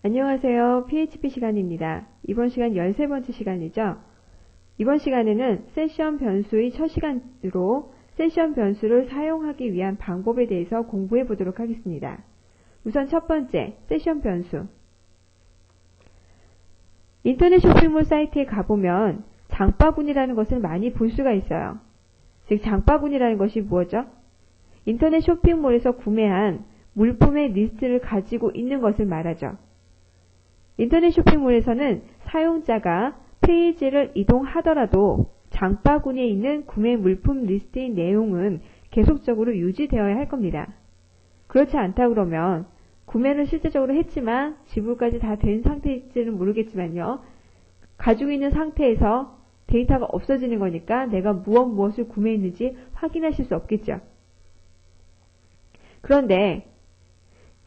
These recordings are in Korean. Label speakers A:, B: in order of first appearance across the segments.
A: 안녕하세요. PHP 시간입니다. 이번 시간 13번째 시간이죠. 이번 시간에는 세션 변수의 첫 시간으로 세션 변수를 사용하기 위한 방법에 대해서 공부해 보도록 하겠습니다. 우선 첫 번째, 세션 변수. 인터넷 쇼핑몰 사이트에 가보면 장바구니라는 것을 많이 볼 수가 있어요. 즉, 장바구니라는 것이 무엇이죠? 인터넷 쇼핑몰에서 구매한 물품의 리스트를 가지고 있는 것을 말하죠. 인터넷 쇼핑몰에서는 사용자가 페이지를 이동하더라도 장바구니에 있는 구매 물품 리스트의 내용은 계속적으로 유지되어야 할 겁니다. 그렇지 않다 그러면 구매를 실제적으로 했지만 지불까지 다 된 상태일지는 모르겠지만요. 가지고 있는 상태에서 데이터가 없어지는 거니까 내가 무엇을 구매했는지 확인하실 수 없겠죠. 그런데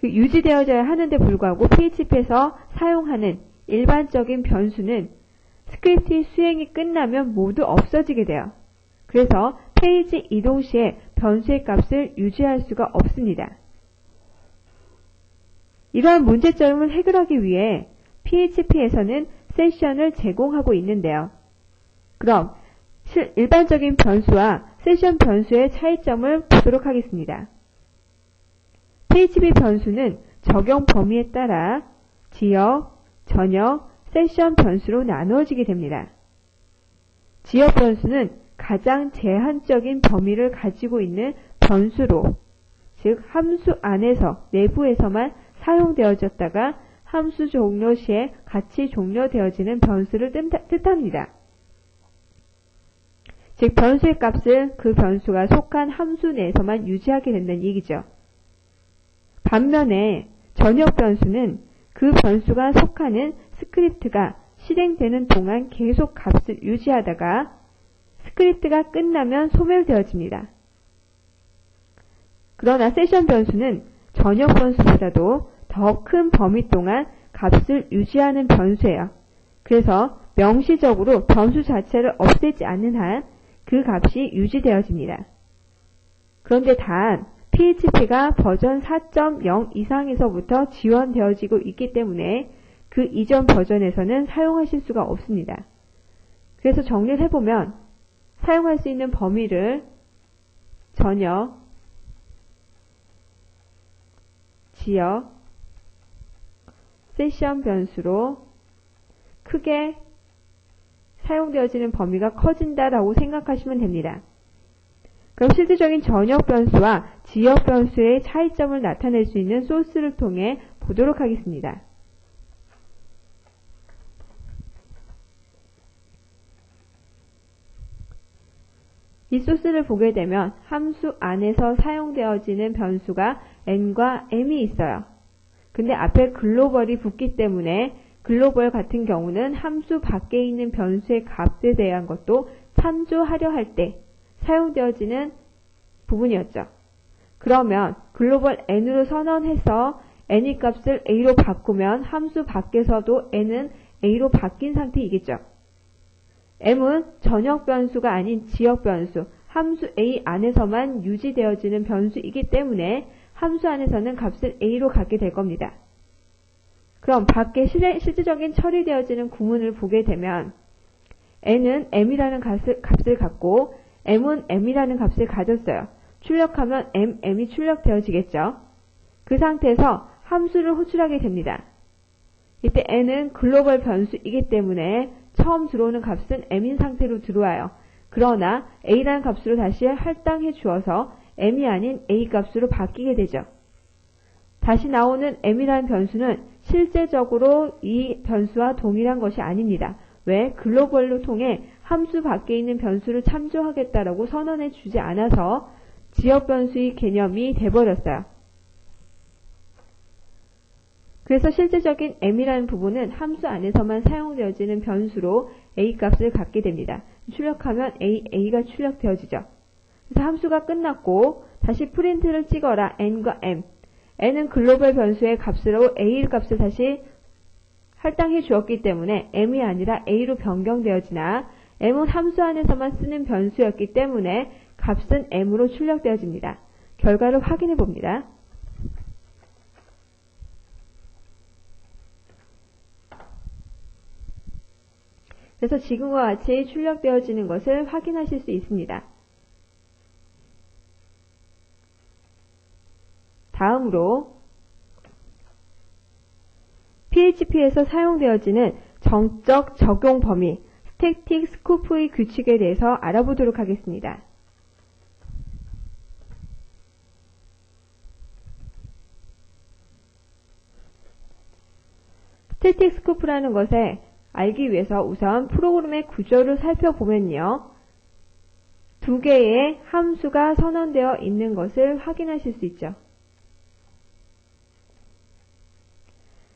A: 유지되어져야 하는데 불구하고 PHP에서 사용하는 일반적인 변수는 스크립트의 수행이 끝나면 모두 없어지게 돼요. 그래서 페이지 이동 시에 변수의 값을 유지할 수가 없습니다. 이러한 문제점을 해결하기 위해 PHP에서는 세션을 제공하고 있는데요. 그럼 일반적인 변수와 세션 변수의 차이점을 보도록 하겠습니다. PHP 변수는 적용 범위에 따라 지역, 전역, 세션 변수로 나누어지게 됩니다. 지역 변수는 가장 제한적인 범위를 가지고 있는 변수로, 즉 함수 안에서 내부에서만 사용되어졌다가 함수 종료 시에 같이 종료되어지는 변수를 뜻합니다. 즉 변수의 값을 그 변수가 속한 함수 내에서만 유지하게 된다는 얘기죠. 반면에 전역 변수는 그 변수가 속하는 스크립트가 실행되는 동안 계속 값을 유지하다가 스크립트가 끝나면 소멸되어집니다. 그러나 세션 변수는 전역 변수보다도 더 큰 범위 동안 값을 유지하는 변수예요. 그래서 명시적으로 변수 자체를 없애지 않는 한 그 값이 유지되어집니다. 그런데 단 PHP가 버전 4.0 이상에서부터 지원되어지고 있기 때문에 그 이전 버전에서는 사용하실 수가 없습니다. 그래서 정리를 해보면 사용할 수 있는 범위를 전역, 지역, 세션 변수로 크게 사용되어지는 범위가 커진다라고 생각하시면 됩니다. 그럼 실질적인 전역 변수와 지역 변수의 차이점을 나타낼 수 있는 소스를 통해 보도록 하겠습니다. 이 소스를 보게 되면 함수 안에서 사용되어지는 변수가 n과 m이 있어요. 근데 앞에 글로벌이 붙기 때문에 글로벌 같은 경우는 함수 밖에 있는 변수의 값에 대한 것도 참조하려 할 때 사용되어지는 부분이었죠. 그러면 글로벌 n으로 선언해서 n의 값을 a로 바꾸면 함수 밖에서도 n은 a로 바뀐 상태이겠죠. m은 전역 변수가 아닌 지역 변수, 함수 a 안에서만 유지되어지는 변수이기 때문에 함수 안에서는 값을 a로 갖게 될 겁니다. 그럼 밖에 실질적인 처리되어지는 구문을 보게 되면 n은 m이라는 값을 갖고 m은 m이라는 값을 가졌어요. 출력하면 m이 출력되어지겠죠. 그 상태에서 함수를 호출하게 됩니다. 이때 n은 글로벌 변수이기 때문에 처음 들어오는 값은 m인 상태로 들어와요. 그러나 a라는 값으로 다시 할당해 주어서 m이 아닌 a 값으로 바뀌게 되죠. 다시 나오는 m이라는 변수는 실제적으로 이 변수와 동일한 것이 아닙니다. 왜? 글로벌로 통해 함수 밖에 있는 변수를 참조하겠다라고 선언해 주지 않아서 지역 변수의 개념이 돼버렸어요. 그래서 실제적인 m이라는 부분은 함수 안에서만 사용되어지는 변수로 a 값을 갖게 됩니다. 출력하면 a가 출력되어지죠. 그래서 함수가 끝났고 다시 프린트를 찍어라 n과 m. n은 글로벌 변수의 값으로 a 값을 다시 할당해 주었기 때문에 m이 아니라 a로 변경되어지나 m은 함수 안에서만 쓰는 변수였기 때문에 값은 m으로 출력되어집니다. 결과를 확인해 봅니다. 그래서 지금과 같이 출력되어지는 것을 확인하실 수 있습니다. 다음으로 PHP에서 사용되어지는 정적 적용 범위, 스태틱 스코프의 규칙에 대해서 알아보도록 하겠습니다. 스태틱 스코프라는 것에 알기 위해서 우선 프로그램의 구조를 살펴보면요. 두 개의 함수가 선언되어 있는 것을 확인하실 수 있죠.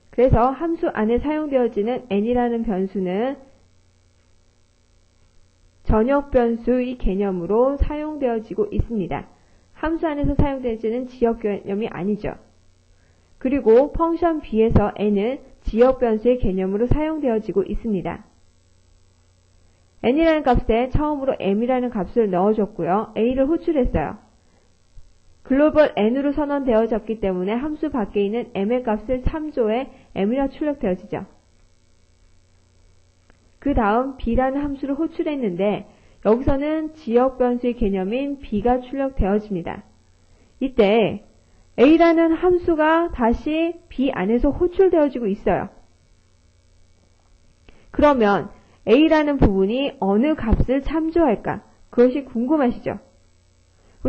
A: 그래서 함수 안에 사용되어지는 n이라는 변수는 전역 변수의 개념으로 사용되어지고 있습니다. 함수 안에서 사용되어지는 지역 개념이 아니죠. 그리고 펑션 b에서 n은 지역 변수의 개념으로 사용되어지고 있습니다. n이라는 값에 처음으로 m이라는 값을 넣어줬고요. a를 호출했어요. 글로벌 n으로 선언되어졌기 때문에 함수 밖에 있는 m의 값을 참조해 m이라 출력되어지죠. 그 다음 b라는 함수를 호출했는데 여기서는 지역 변수의 개념인 b가 출력되어집니다. 이때 a라는 함수가 다시 b 안에서 호출되어지고 있어요. 그러면 a라는 부분이 어느 값을 참조할까? 그것이 궁금하시죠?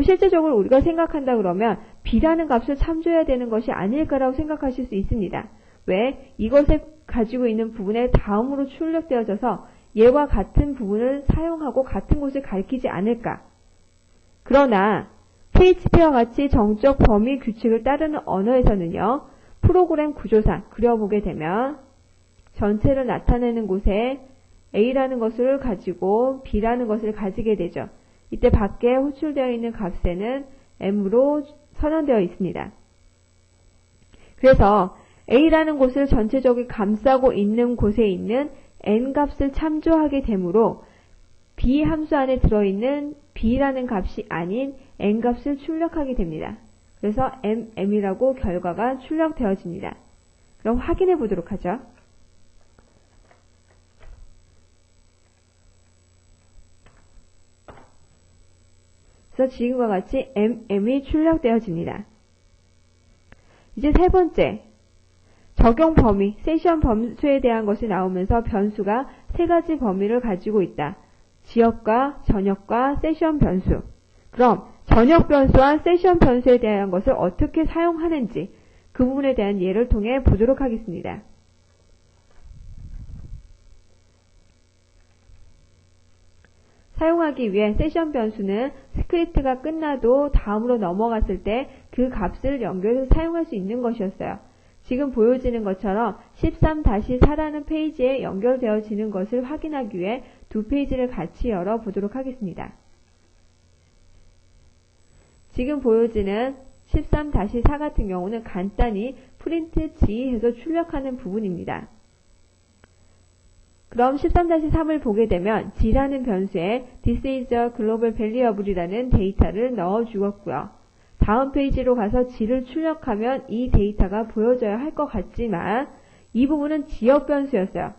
A: 실제적으로 우리가 생각한다 그러면 b라는 값을 참조해야 되는 것이 아닐까라고 생각하실 수 있습니다. 왜? 이것에 가지고 있는 부분에 다음으로 출력되어져서 얘와 같은 부분을 사용하고 같은 곳을 가리키지 않을까? 그러나 PHP와 같이 정적 범위 규칙을 따르는 언어에서는요. 프로그램 구조상 그려보게 되면 전체를 나타내는 곳에 A라는 것을 가지고 B라는 것을 가지게 되죠. 이때 밖에 호출되어 있는 값에는 M으로 선언되어 있습니다. 그래서 A라는 곳을 전체적으로 감싸고 있는 곳에 있는 N값을 참조하게 되므로 B 함수 안에 들어있는 B라는 값이 아닌 N값을 출력하게 됩니다. 그래서 M이라고 결과가 출력되어집니다. 그럼 확인해 보도록 하죠. 그래서 지금과 같이 M이 출력되어집니다. 이제 세 번째, 적용 범위, 세션 범수에 대한 것이 나오면서 변수가 세 가지 범위를 가지고 있다. 지역과 전역과 세션 변수. 그럼 전역 변수와 세션 변수에 대한 것을 어떻게 사용하는지 그 부분에 대한 예를 통해 보도록 하겠습니다. 사용하기 위해 세션 변수는 스크립트가 끝나도 다음으로 넘어갔을 때 그 값을 연결해서 사용할 수 있는 것이었어요. 지금 보여지는 것처럼 13-4라는 페이지에 연결되어지는 것을 확인하기 위해 두 페이지를 같이 열어보도록 하겠습니다. 지금 보여지는 13-4 같은 경우는 간단히 프린트 G 해서 출력하는 부분입니다. 그럼 13-3을 보게 되면 G라는 변수에 This is a global variable이라는 데이터를 넣어 주었고요. 다음 페이지로 가서 G를 출력하면 이 데이터가 보여져야 할 것 같지만 이 부분은 지역 변수였어요.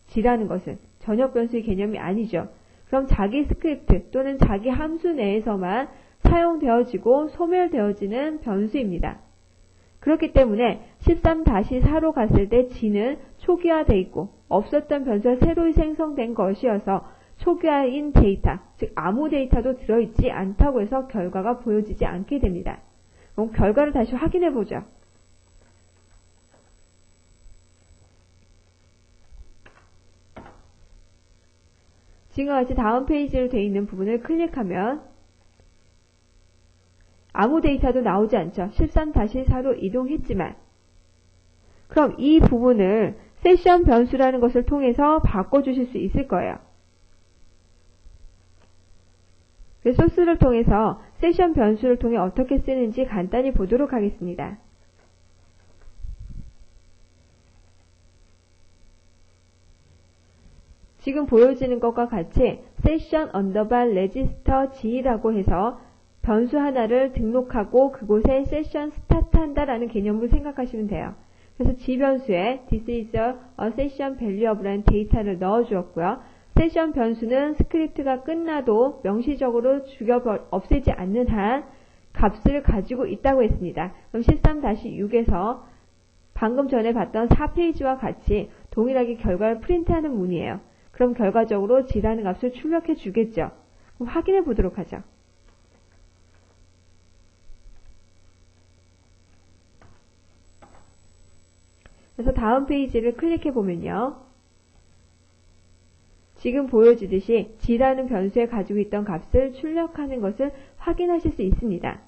A: G라는 것은 전역 변수의 개념이 아니죠. 그럼 자기 스크립트 또는 자기 함수 내에서만 사용되어지고 소멸되어지는 변수입니다. 그렇기 때문에 13-4로 갔을 때 G는 초기화되어 있고 없었던 변수가 새로 생성된 것이어서 초기화인 데이터, 즉 아무 데이터도 들어있지 않다고 해서 결과가 보여지지 않게 됩니다. 그럼 결과를 다시 확인해 보죠. 지금과 같이 다음 페이지로 되어 있는 부분을 클릭하면 아무 데이터도 나오지 않죠. 13-4로 이동했지만 그럼 이 부분을 세션 변수라는 것을 통해서 바꿔주실 수 있을 거예요. 소스를 통해서 세션 변수를 통해 어떻게 쓰는지 간단히 보도록 하겠습니다. 지금 보여지는 것과 같이 session register G라고 해서 변수 하나를 등록하고 그곳에 세션 스타트 한다라는 개념으로 생각하시면 돼요. 그래서 G 변수에 this is a session variable라는 데이터를 넣어 주었고요. 세션 변수는 스크립트가 끝나도 명시적으로 없애지 않는 한 값을 가지고 있다고 했습니다. 그럼 13-6에서 방금 전에 봤던 4페이지와 같이 동일하게 결과를 프린트하는 문이에요. 그럼 결과적으로 G라는 값을 출력해 주겠죠. 그럼 확인해 보도록 하죠. 그래서 다음 페이지를 클릭해 보면요. 지금 보여지듯이 G라는 변수에 가지고 있던 값을 출력하는 것을 확인하실 수 있습니다.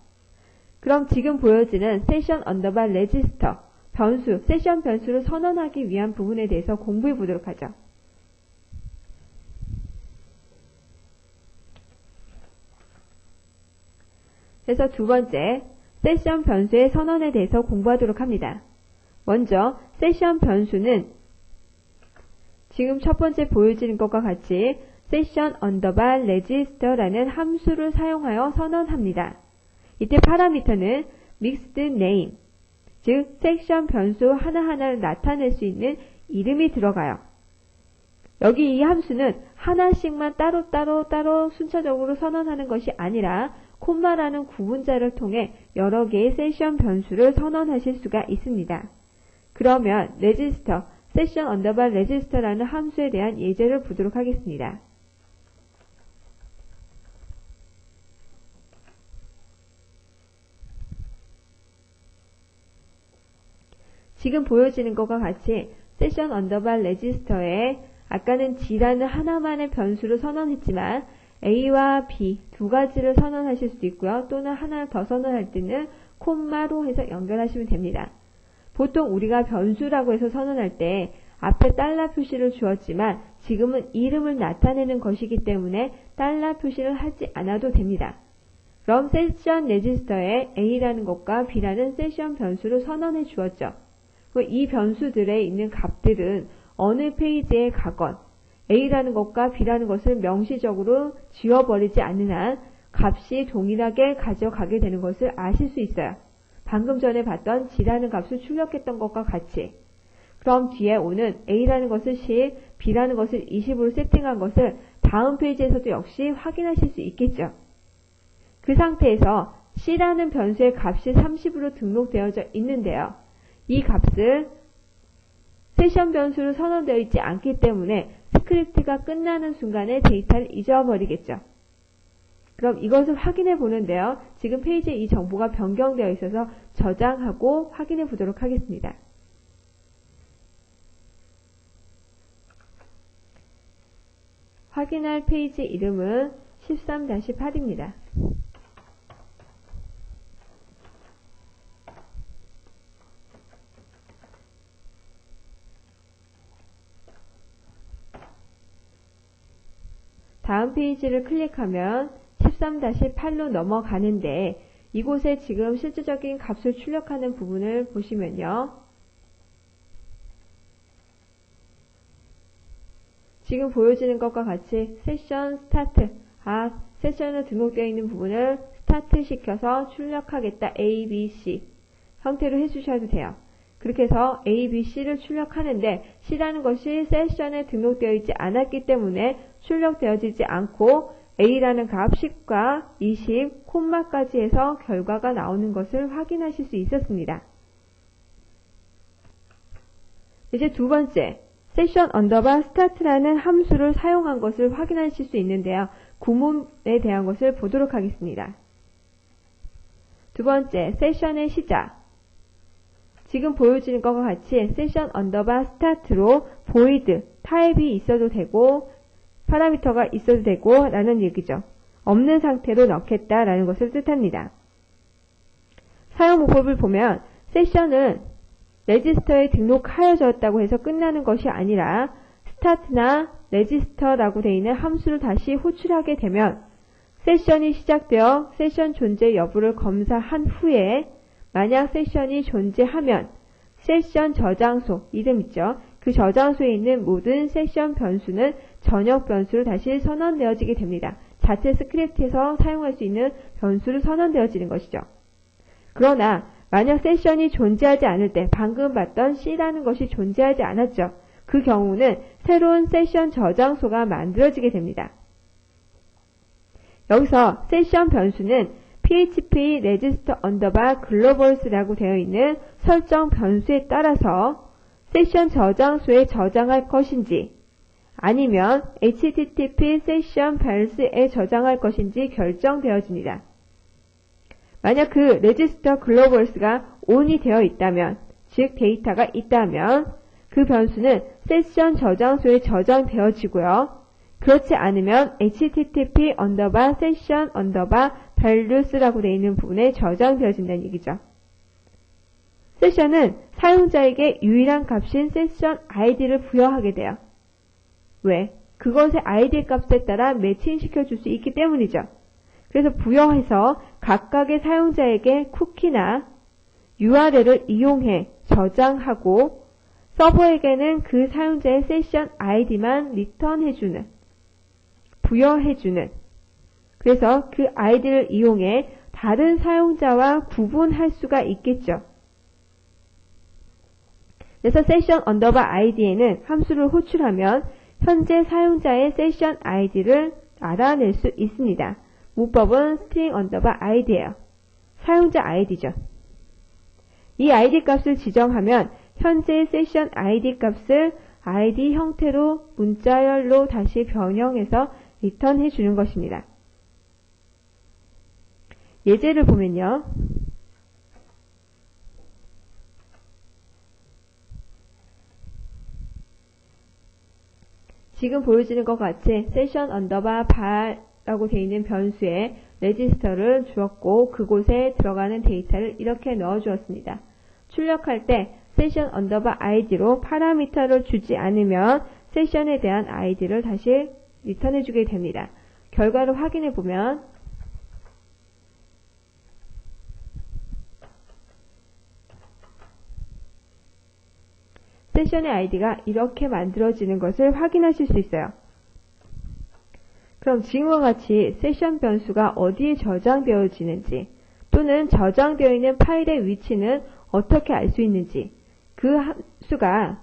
A: 그럼 지금 보여지는 session underbar register 변수, 세션 변수를 선언하기 위한 부분에 대해서 공부해 보도록 하죠. 그래서 두 번째, 세션 변수의 선언에 대해서 공부하도록 합니다. 먼저 세션 변수는 지금 첫 번째 보여지는 것과 같이 session underbar register라는 함수를 사용하여 선언합니다. 이때 파라미터는 mixed name, 즉 섹션 변수 하나하나를 나타낼 수 있는 이름이 들어가요. 여기 이 함수는 하나씩만 따로 순차적으로 선언하는 것이 아니라 콤마라는 구분자를 통해 여러 개의 섹션 변수를 선언하실 수가 있습니다. 그러면 register, session underbar register라는 함수에 대한 예제를 보도록 하겠습니다. 지금 보여지는 것과 같이 session underbar register에 아까는 G라는 하나만의 변수를 선언했지만 A와 B 두 가지를 선언하실 수도 있고요. 또는 하나를 더 선언할 때는 콤마로 해서 연결하시면 됩니다. 보통 우리가 변수라고 해서 선언할 때 앞에 달러 표시를 주었지만 지금은 이름을 나타내는 것이기 때문에 달러 표시를 하지 않아도 됩니다. 그럼 session register에 A라는 것과 B라는 session 변수를 선언해 주었죠. 이 변수들에 있는 값들은 어느 페이지에 가건 A라는 것과 B라는 것을 명시적으로 지워버리지 않는 한 값이 동일하게 가져가게 되는 것을 아실 수 있어요. 방금 전에 봤던 G라는 값을 출력했던 것과 같이. 그럼 뒤에 오는 A라는 것을 10, B라는 것을 20으로 세팅한 것을 다음 페이지에서도 역시 확인하실 수 있겠죠. 그 상태에서 C라는 변수의 값이 30으로 등록되어져 있는데요. 이 값을 세션 변수로 선언되어 있지 않기 때문에 스크립트가 끝나는 순간에 데이터를 잊어버리겠죠. 그럼 이것을 확인해 보는데요. 지금 페이지에 이 정보가 변경되어 있어서 저장하고 확인해 보도록 하겠습니다. 확인할 페이지 이름은 13-8입니다. 다음 페이지를 클릭하면 13-8로 넘어가는데 이곳에 지금 실질적인 값을 출력하는 부분을 보시면요. 지금 보여지는 것과 같이 세션 스타트, 세션에 등록되어 있는 부분을 스타트 시켜서 출력하겠다 A, B, C 형태로 해주셔도 돼요. 그렇게 해서 A, B, C를 출력하는데 C라는 것이 세션에 등록되어 있지 않았기 때문에 출력되어지지 않고 A라는 값 10과 20, 콤마까지 해서 결과가 나오는 것을 확인하실 수 있었습니다. 이제 두 번째, session underbar start라는 함수를 사용한 것을 확인하실 수 있는데요. 구문에 대한 것을 보도록 하겠습니다. 두 번째, 세션의 시작. 지금 보여지는 것과 같이 session underbar start로 void, 타입이 있어도 되고 파라미터가 있어도 되고 라는 얘기죠. 없는 상태로 넣겠다 라는 것을 뜻합니다. 사용 방법을 보면 세션은 레지스터에 등록하여졌다고 해서 끝나는 것이 아니라 스타트나 레지스터라고 되어 있는 함수를 다시 호출하게 되면 세션이 시작되어 세션 존재 여부를 검사한 후에 만약 세션이 존재하면 세션 저장소, 이름 있죠? 그 저장소에 있는 모든 세션 변수는 전역 변수로 다시 선언되어지게 됩니다. 자체 스크립트에서 사용할 수 있는 변수로 선언되어지는 것이죠. 그러나 만약 세션이 존재하지 않을 때 방금 봤던 C라는 것이 존재하지 않았죠. 그 경우는 새로운 세션 저장소가 만들어지게 됩니다. 여기서 세션 변수는 php register underbar globals라고 되어 있는 설정 변수에 따라서 세션 저장소에 저장할 것인지 아니면 http 세션 벨스에 저장할 것인지 결정되어집니다. 만약 그 register globals가 on이 되어 있다면, 즉 데이터가 있다면 그 변수는 세션 저장소에 저장되어지고요. 그렇지 않으면 http underbar session underbar values라고 되어 있는 부분에 저장되어진다는 얘기죠. 세션은 사용자에게 유일한 값인 세션 id를 부여하게 돼요. 왜? 그것의 id 값에 따라 매칭시켜 줄 수 있기 때문이죠. 그래서 부여해서 각각의 사용자에게 쿠키나 URL을 이용해 저장하고 서버에게는 그 사용자의 세션 id만 리턴해주는, 부여해주는, 그래서 그 id를 이용해 다른 사용자와 구분할 수가 있겠죠. 그래서 세션 언더바 id에는 함수를 호출하면 현재 사용자의 세션 id를 알아낼 수 있습니다. 문법은 string 언더바 id예요. 사용자 id죠. 이 id 값을 지정하면 현재 세션 id 값을 id 형태로 문자열로 다시 변형해서 리턴해 주는 것입니다. 예제를 보면요. 지금 보여지는 것 같이 세션 언더바 bar라고 되어 있는 변수에 레지스터를 주었고 그곳에 들어가는 데이터를 이렇게 넣어 주었습니다. 출력할 때 세션 언더바 id로 파라미터를 주지 않으면 세션에 대한 id를 다시 리턴해 주게 됩니다. 결과를 확인해 보면 세션의 id가 이렇게 만들어지는 것을 확인하실 수 있어요. 그럼 지금과 같이 세션 변수가 어디에 저장되어지는지 또는 저장되어 있는 파일의 위치는 어떻게 알 수 있는지, 그 함수가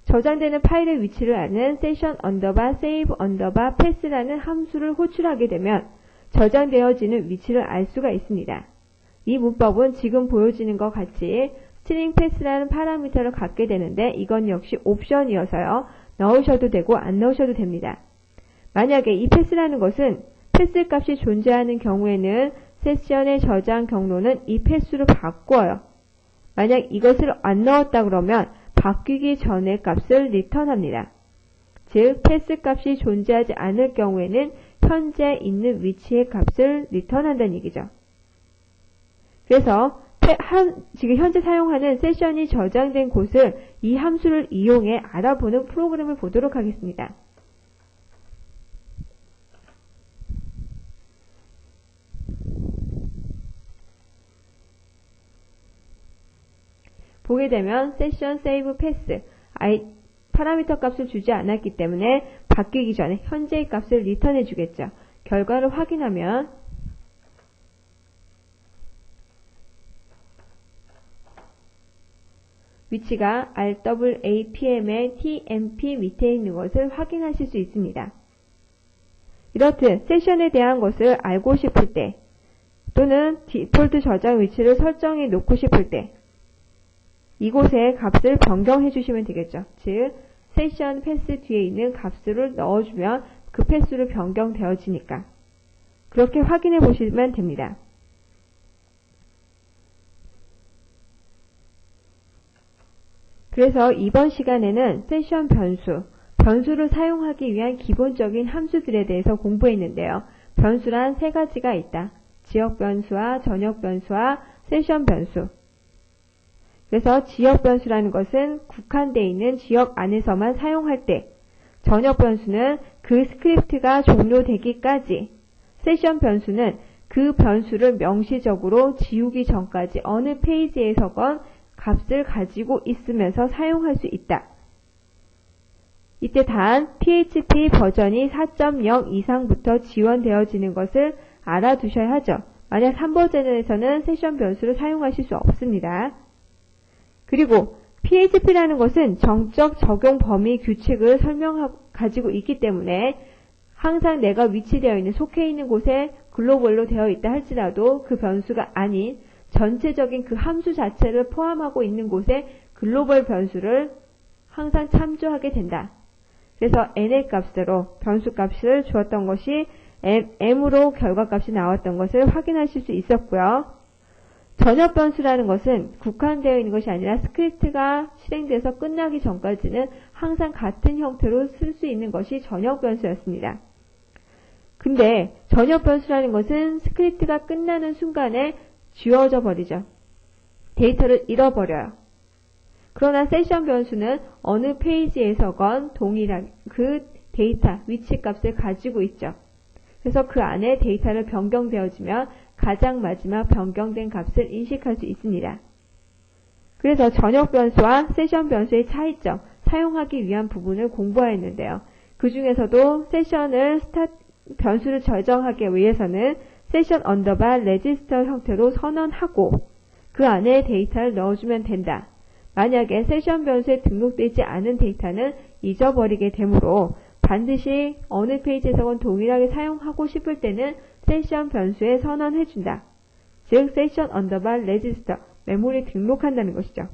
A: 저장되는 파일의 위치를 아는 session underbar save underbar pass라는 함수를 호출하게 되면 저장되어지는 위치를 알 수가 있습니다. 이 문법은 지금 보여지는 것 같이 string pass라는 파라미터를 갖게 되는데 이건 역시 옵션이어서요. 넣으셔도 되고 안 넣으셔도 됩니다. 만약에 이 pass라는 것은 pass 값이 존재하는 경우에는 세션의 저장 경로는 이 pass로 바꿔요. 만약 이것을 안 넣었다 그러면 바뀌기 전의 값을 리턴합니다. 즉 pass 값이 존재하지 않을 경우에는 현재 있는 위치의 값을 리턴한다는 얘기죠. 그래서 지금 현재 사용하는 세션이 저장된 곳을 이 함수를 이용해 알아보는 프로그램을 보도록 하겠습니다. 보게 되면 session save pass 파라미터 값을 주지 않았기 때문에 바뀌기 전에 현재의 값을 리턴해 주겠죠. 결과를 확인하면 위치가 RWAPM의 TMP 밑에 있는 것을 확인하실 수 있습니다. 이렇듯 세션에 대한 것을 알고 싶을 때 또는 디폴트 저장 위치를 설정해 놓고 싶을 때 이곳에 값을 변경해 주시면 되겠죠. 즉 세션 패스 뒤에 있는 값수를 넣어주면 그 패스로 변경되어지니까 그렇게 확인해 보시면 됩니다. 그래서 이번 시간에는 세션 변수를 사용하기 위한 기본적인 함수들에 대해서 공부했는데요. 변수란 세 가지가 있다. 지역 변수와 전역 변수와 세션 변수. 그래서 지역 변수라는 것은 국한되어 있는 지역 안에서만 사용할 때, 전역 변수는 그 스크립트가 종료되기까지, 세션 변수는 그 변수를 명시적으로 지우기 전까지 어느 페이지에서건 값을 가지고 있으면서 사용할 수 있다. 이때 단 PHP 버전이 4.0 이상부터 지원되어지는 것을 알아두셔야 하죠. 만약 3버전에서는 세션 변수를 사용하실 수 없습니다. 그리고 PHP라는 것은 정적 적용 범위 규칙을 가지고 있기 때문에 항상 내가 위치되어 있는, 속해 있는 곳에 글로벌로 되어 있다 할지라도 그 변수가 아닌 전체적인 그 함수 자체를 포함하고 있는 곳에 글로벌 변수를 항상 참조하게 된다. 그래서 n의 값으로 변수 값을 주었던 것이 m으로 결과값이 나왔던 것을 확인하실 수 있었고요. 전역 변수라는 것은 국한되어 있는 것이 아니라 스크립트가 실행돼서 끝나기 전까지는 항상 같은 형태로 쓸 수 있는 것이 전역 변수였습니다. 근데 전역 변수라는 것은 스크립트가 끝나는 순간에 지워져 버리죠. 데이터를 잃어버려요. 그러나 세션 변수는 어느 페이지에서건 동일한 그 데이터, 위치 값을 가지고 있죠. 그래서 그 안에 데이터를 변경되어지면 가장 마지막 변경된 값을 인식할 수 있습니다. 그래서 전역 변수와 세션 변수의 차이점, 사용하기 위한 부분을 공부하였는데요. 그 중에서도 세션을 변수를 저장하기 위해서는 세션 언더바 레지스터 형태로 선언하고 그 안에 데이터를 넣어주면 된다. 만약에 세션 변수에 등록되지 않은 데이터는 잊어버리게 되므로 반드시 어느 페이지에서건 동일하게 사용하고 싶을 때는 세션 변수에 선언해준다. 즉 세션 언더바 레지스터, 메모리에 등록한다는 것이죠.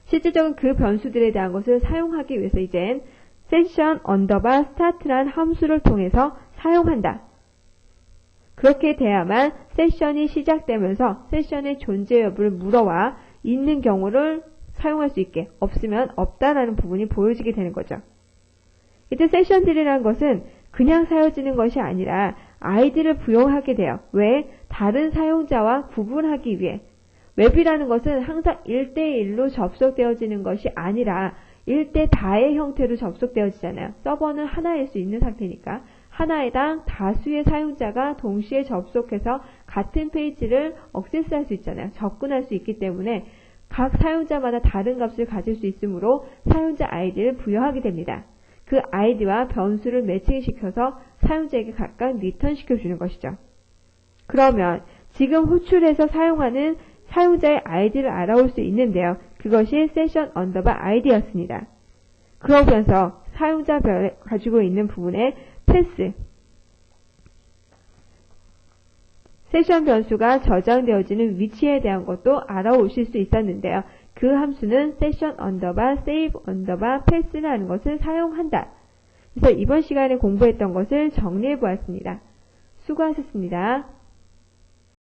A: 실질적인 그 변수들에 대한 것을 사용하기 위해서 이젠 세션 언더바 스타트라는 함수를 통해서 사용한다. 그렇게 돼야만 세션이 시작되면서 세션의 존재 여부를 물어와 있는 경우를 사용할 수 있게, 없으면 없다라는 부분이 보여지게 되는 거죠. 이때 세션들이라는 것은 그냥 사용되는 것이 아니라 아이디를 부여하게 돼요. 왜? 다른 사용자와 구분하기 위해. 웹이라는 것은 항상 1대1로 접속되어지는 것이 아니라 1대 다의 형태로 접속되어지잖아요. 서버는 하나일 수 있는 상태니까 하나에당 다수의 사용자가 동시에 접속해서 같은 페이지를 액세스할 수 있잖아요. 접근할 수 있기 때문에 각 사용자마다 다른 값을 가질 수 있으므로 사용자 아이디를 부여하게 됩니다. 그 아이디와 변수를 매칭시켜서 사용자에게 각각 리턴시켜주는 것이죠. 그러면 지금 호출해서 사용하는 사용자의 아이디를 알아올 수 있는데요. 그것이 세션 언더바 아이디였습니다. 그러면서 사용자별에 가지고 있는 부분에 패스, 세션 변수가 저장되어지는 위치에 대한 것도 알아오실 수 있었는데요. 그 함수는 세션 언더바 세이브 언더바 패스라는 것을 사용한다. 그래서 이번 시간에 공부했던 것을 정리해 보았습니다. 수고하셨습니다.